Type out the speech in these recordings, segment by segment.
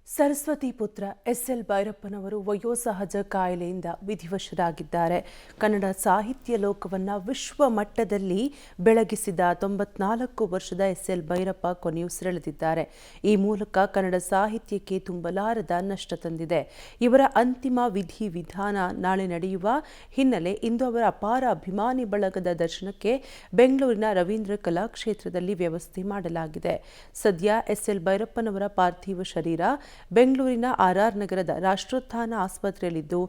ಸರಸ್ವತಿ ಪುತ್ರ ಎಸ್.ಎಲ್. ಭೈರಪ್ಪನವರು ವಯೋಸಹಜ ಕಾಯಿಲೆಯಿಂದ ವಿಧಿವಶರಾಗಿದ್ದಾರೆ. ಕನ್ನಡ ಸಾಹಿತ್ಯ ಲೋಕವನ್ನು ವಿಶ್ವ ಮಟ್ಟದಲ್ಲಿ ಬೆಳಗಿಸಿದ 94 ವರ್ಷದ ಎಸ್.ಎಲ್. ಭೈರಪ್ಪ ಕೊನೆಯುಸಿರೆಳೆದಿದ್ದಾರೆ. ಈ ಮೂಲಕ ಕನ್ನಡ ಸಾಹಿತ್ಯಕ್ಕೆ ತುಂಬಲಾರದ ನಷ್ಟ ತಂದಿದೆ. ಇವರ ಅಂತಿಮ ವಿಧಿವಿಧಾನ ನಾಳೆ ನಡೆಯುವ ಹಿನ್ನೆಲೆ ಇಂದು ಅವರ ಅಪಾರ ಅಭಿಮಾನಿ ಬಳಗದ ದರ್ಶನಕ್ಕೆ ಬೆಂಗಳೂರಿನ ರವೀಂದ್ರ ಕಲಾಕ್ಷೇತ್ರದಲ್ಲಿ ವ್ಯವಸ್ಥೆ ಮಾಡಲಾಗಿದೆ. ಸದ್ಯ ಎಸ್.ಎಲ್. ಭೈರಪ್ಪನವರ ಪಾರ್ಥಿವ ಶರೀರ ಬೆಂಗಳೂರಿನ ಆರ್.ಆರ್. ನಗರದ ರಾಷ್ಟ್ರೋತ್ಥಾನ ಆಸ್ಪತ್ರೆಯಲ್ಲಿದ್ದು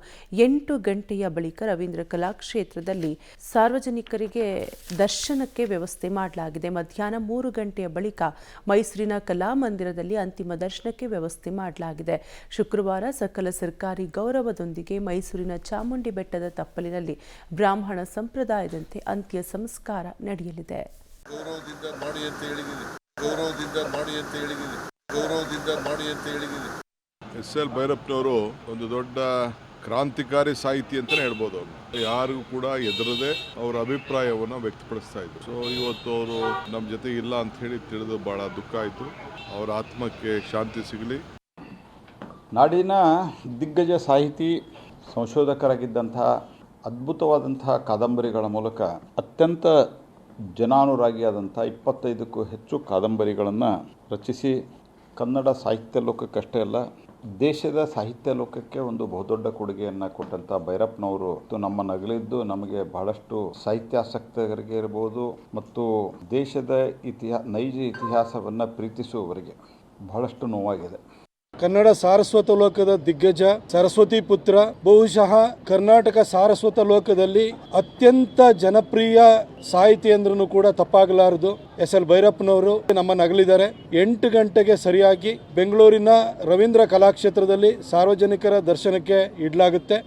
8 ಗಂಟೆಯ ಬಳಿಕ ರವೀಂದ್ರ ಕಲಾಕ್ಷೇತ್ರದಲ್ಲಿ ಸಾರ್ವಜನಿಕರಿಗೆ ದರ್ಶನಕ್ಕೆ ವ್ಯವಸ್ಥೆ ಮಾಡಲಾಗಿದೆ. ಮಧ್ಯಾಹ್ನ 3 ಗಂಟೆಯ ಬಳಿಕ ಮೈಸೂರಿನ ಕಲಾಮಂದಿರದಲ್ಲಿ ಅಂತಿಮ ದರ್ಶನಕ್ಕೆ ವ್ಯವಸ್ಥೆ ಮಾಡಲಾಗಿದೆ. ಶುಕ್ರವಾರ ಸಕಲ ಸರ್ಕಾರಿ ಗೌರವದೊಂದಿಗೆ ಮೈಸೂರಿನ ಚಾಮುಂಡಿ ಬೆಟ್ಟದ ತಪ್ಪಲಿನಲ್ಲಿ ಬ್ರಾಹ್ಮಣ ಸಂಪ್ರದಾಯದಂತೆ ಅಂತ್ಯ ಸಂಸ್ಕಾರ ನಡೆಯಲಿದೆ. ಎಸ್.ಎಲ್. ಭೈರಪ್ಪನವರು ಒಂದು ದೊಡ್ಡ ಕ್ರಾಂತಿಕಾರಿ ಸಾಹಿತಿ ಅಂತಲೇ ಹೇಳ್ಬೋದು. ಅವರು ಯಾರಿಗೂ ಕೂಡ ಎದುರದೆ ಅವರ ಅಭಿಪ್ರಾಯವನ್ನು ವ್ಯಕ್ತಪಡಿಸ್ತಾ ಇದ್ರು. ಸೊ ಇವತ್ತು ಅವರು ನಮ್ಮ ಜೊತೆ ಇಲ್ಲ ಅಂತ ಹೇಳಿ ತಿಳಿದು ಬಹಳ ದುಃಖ ಆಯಿತು. ಅವರ ಆತ್ಮಕ್ಕೆ ಶಾಂತಿ ಸಿಗಲಿ. ನಾಡಿನ ದಿಗ್ಗಜ ಸಾಹಿತಿ, ಸಂಶೋಧಕರಾಗಿದ್ದಂತಹ ಅದ್ಭುತವಾದಂತಹ ಕಾದಂಬರಿಗಳ ಮೂಲಕ ಅತ್ಯಂತ ಜನಾನುರಾಗಿಯಾದಂಥ 25ಕ್ಕೂ ಹೆಚ್ಚು ಕಾದಂಬರಿಗಳನ್ನು ರಚಿಸಿ ಕನ್ನಡ ಸಾಹಿತ್ಯ ಲೋಕಕ್ಕಷ್ಟೇ ಅಲ್ಲ, ದೇಶದ ಸಾಹಿತ್ಯ ಲೋಕಕ್ಕೆ ಒಂದು ಬಹುದೊಡ್ಡ ಕೊಡುಗೆಯನ್ನು ಕೊಟ್ಟಂಥ ಭೈರಪ್ಪನವರು ನಮ್ಮ ನಗಲಿದ್ದು ನಮಗೆ ಬಹಳಷ್ಟು ಸಾಹಿತ್ಯಾಸಕ್ತರಿಗೆ ಇರ್ಬೋದು ಮತ್ತು ದೇಶದ ನೈಜ ಇತಿಹಾಸವನ್ನು ಪ್ರೀತಿಸುವವರಿಗೆ ಬಹಳಷ್ಟು ನೋವಾಗಿದೆ. ಕನ್ನಡ ಸಾರಸ್ವತ ಲೋಕದ ದಿಗ್ಗಜ ಸರಸ್ವತಿ ಪುತ್ರ, ಬಹುಶಃ ಕರ್ನಾಟಕ ಸಾರಸ್ವತ ಲೋಕದಲ್ಲಿ ಅತ್ಯಂತ ಜನಪ್ರಿಯ ಸಾಹಿತಿ ಅಂದ್ರೂ ಕೂಡ ತಪ್ಪಾಗಲಾರದು. ಎಸ್.ಎಲ್. ಭೈರಪ್ಪನವರು ನಮ್ಮ ನಗಲಿದ್ದಾರೆ. 8 ಗಂಟೆಗೆ ಸರಿಯಾಗಿ ಬೆಂಗಳೂರಿನ ರವೀಂದ್ರ ಕಲಾಕ್ಷೇತ್ರದಲ್ಲಿ ಸಾರ್ವಜನಿಕರ ದರ್ಶನಕ್ಕೆ ಇಡಲಾಗುತ್ತೆ.